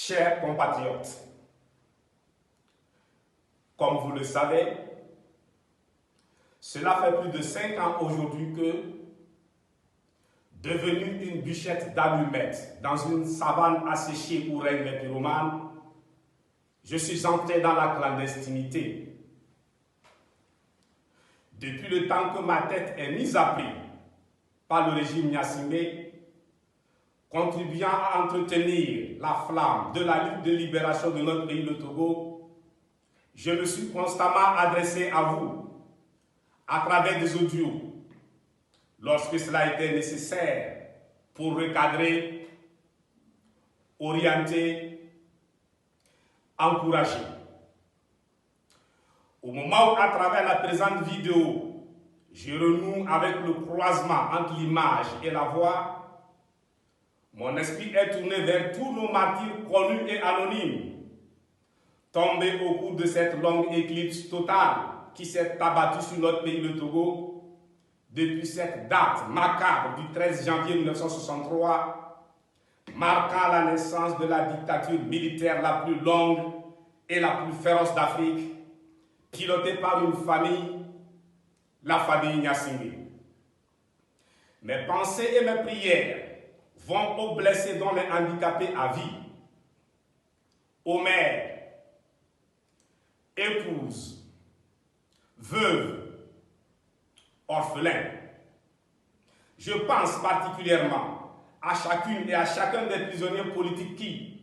Chers compatriotes, comme vous le savez, cela fait plus de 5 ans aujourd'hui que, devenu une bûchette d'allumettes dans une savane asséchée où règnent les pyromanes, je suis entré dans la clandestinité. Depuis le temps que ma tête est mise à prix par le régime Gnassingbé, contribuant à entretenir la flamme de la lutte de libération de notre pays, le Togo, je me suis constamment adressé à vous à travers des audios lorsque cela était nécessaire pour recadrer, orienter, encourager. Au moment où, à travers la présente vidéo, je renoue avec le croisement entre l'image et la voix, mon esprit est tourné vers tous nos martyrs connus et anonymes, tombés au cours de cette longue éclipse totale qui s'est abattue sur notre pays, le Togo, depuis cette date macabre du 13 janvier 1963, marquant la naissance de la dictature militaire la plus longue et la plus féroce d'Afrique, pilotée par une famille, la famille Gnassingbé. Mes pensées et mes prières vont aux blessés dont les handicapés à vie, aux mères, épouses, veuves, orphelins. Je pense particulièrement à chacune et à chacun des prisonniers politiques qui,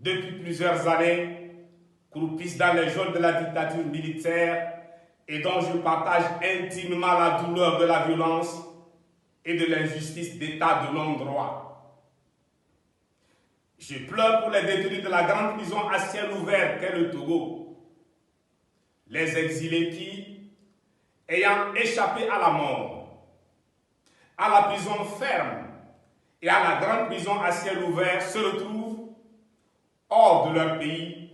depuis plusieurs années, croupissent dans les geôles de la dictature militaire et dont je partage intimement la douleur de la violence et de l'injustice d'état de non-droit. Je pleure pour les détenus de la grande prison à ciel ouvert qu'est le Togo, les exilés qui, ayant échappé à la mort, à la prison ferme et à la grande prison à ciel ouvert, se retrouvent hors de leur pays,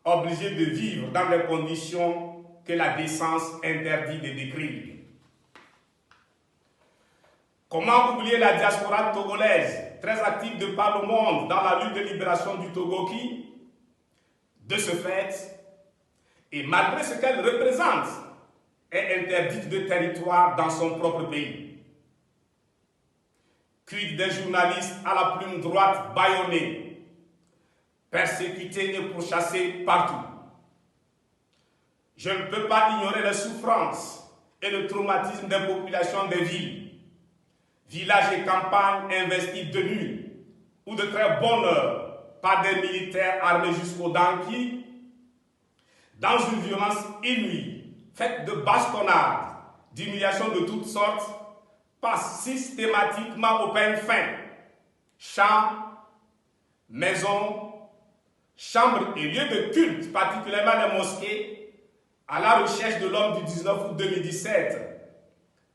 obligés de vivre dans les conditions que la décence interdit de décrire. Comment oublier la diaspora togolaise, très active de par le monde dans la lutte de libération du Togo qui, de ce fait, et malgré ce qu'elle représente, est interdite de territoire dans son propre pays. Quid des journalistes à la plume droite bâillonnés, persécutés et pourchassés partout. Je ne peux pas ignorer les souffrances et le traumatisme des populations des villes, villages et campagnes investis de nuit ou de très bonne heure par des militaires armés jusqu'aux dents qui, dans une violence inouïe, faite de bastonnades, d'humiliations de toutes sortes, passent systématiquement au peigne fin. Champs, maisons, chambres et lieux de culte, particulièrement les mosquées, à la recherche de l'homme du 19 août 2017,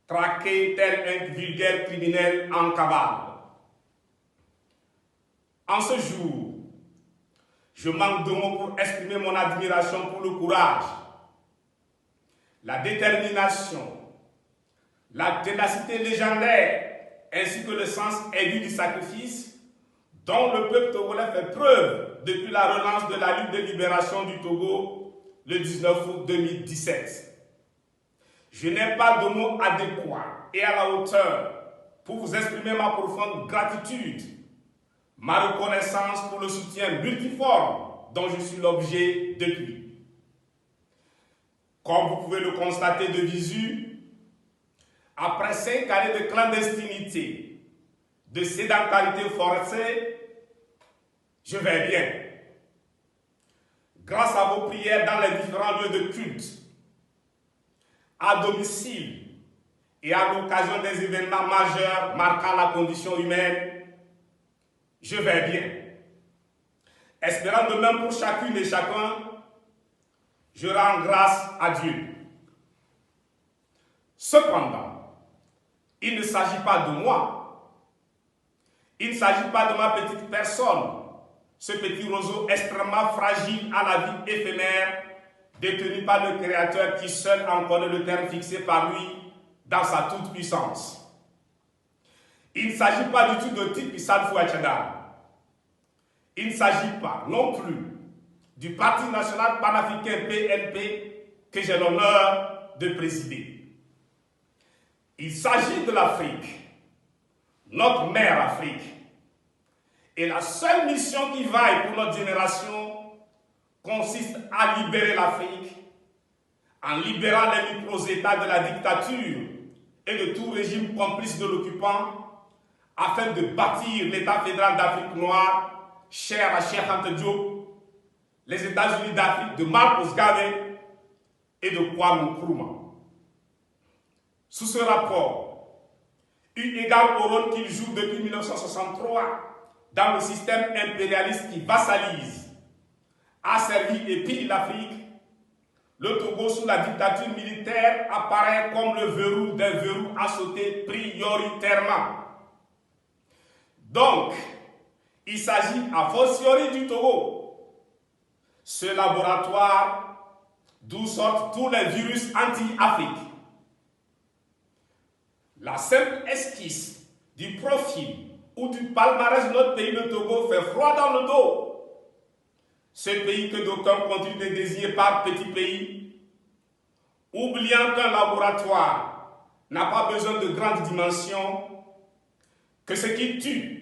traqué tel un vulgaire criminel en cavale. En ce jour, je manque de mots pour exprimer mon admiration pour le courage, la détermination, la ténacité légendaire, ainsi que le sens aigu du sacrifice dont le peuple togolais fait preuve depuis la relance de la lutte de libération du Togo le 19 août 2017. Je n'ai pas de mots adéquats et à la hauteur pour vous exprimer ma profonde gratitude, ma reconnaissance pour le soutien multiforme dont je suis l'objet depuis. Comme vous pouvez le constater de visu, après 5 années de clandestinité, de sédentarité forcée, je vais bien. Grâce à vos prières dans les différents lieux de culte, à domicile et à l'occasion des événements majeurs marquant la condition humaine, je vais bien. Espérant de même pour chacune et chacun, je rends grâce à Dieu. Cependant, il ne s'agit pas de moi. Il ne s'agit pas de ma petite personne, ce petit roseau extrêmement fragile à la vie éphémère, détenu par le Créateur qui seul en connaît le terme fixé par lui dans sa toute-puissance. Il ne s'agit pas du tout de type Issal Fouachada. il ne s'agit pas non plus du Parti national panafricain PNP que j'ai l'honneur de présider. Il s'agit de l'Afrique, notre mère Afrique. Et la seule mission qui vaille pour notre génération consiste à libérer l'Afrique en libérant les micro-États de la dictature et de tout régime complice de l'occupant afin de bâtir l'État fédéral d'Afrique noire, cher à Cheikh Anta Diop, les États-Unis d'Afrique de Marcus Garvey et de Kwame Nkrumah. Sous ce rapport, eu égard au rôle qu'il joue depuis 1963 dans le système impérialiste qui vassalise, asservit et pille l'Afrique, le Togo sous la dictature militaire apparaît comme le verrou d'un verrou à sauter prioritairement. Donc, il s'agit a fortiori du Togo, ce laboratoire d'où sortent tous les virus anti-Afrique. La simple esquisse du profil ou du palmarès de notre pays, le Togo, fait froid dans le dos. Ce pays que d'aucuns continuent de désigner par petit pays, oubliant qu'un laboratoire n'a pas besoin de grandes dimensions, que ce qui tue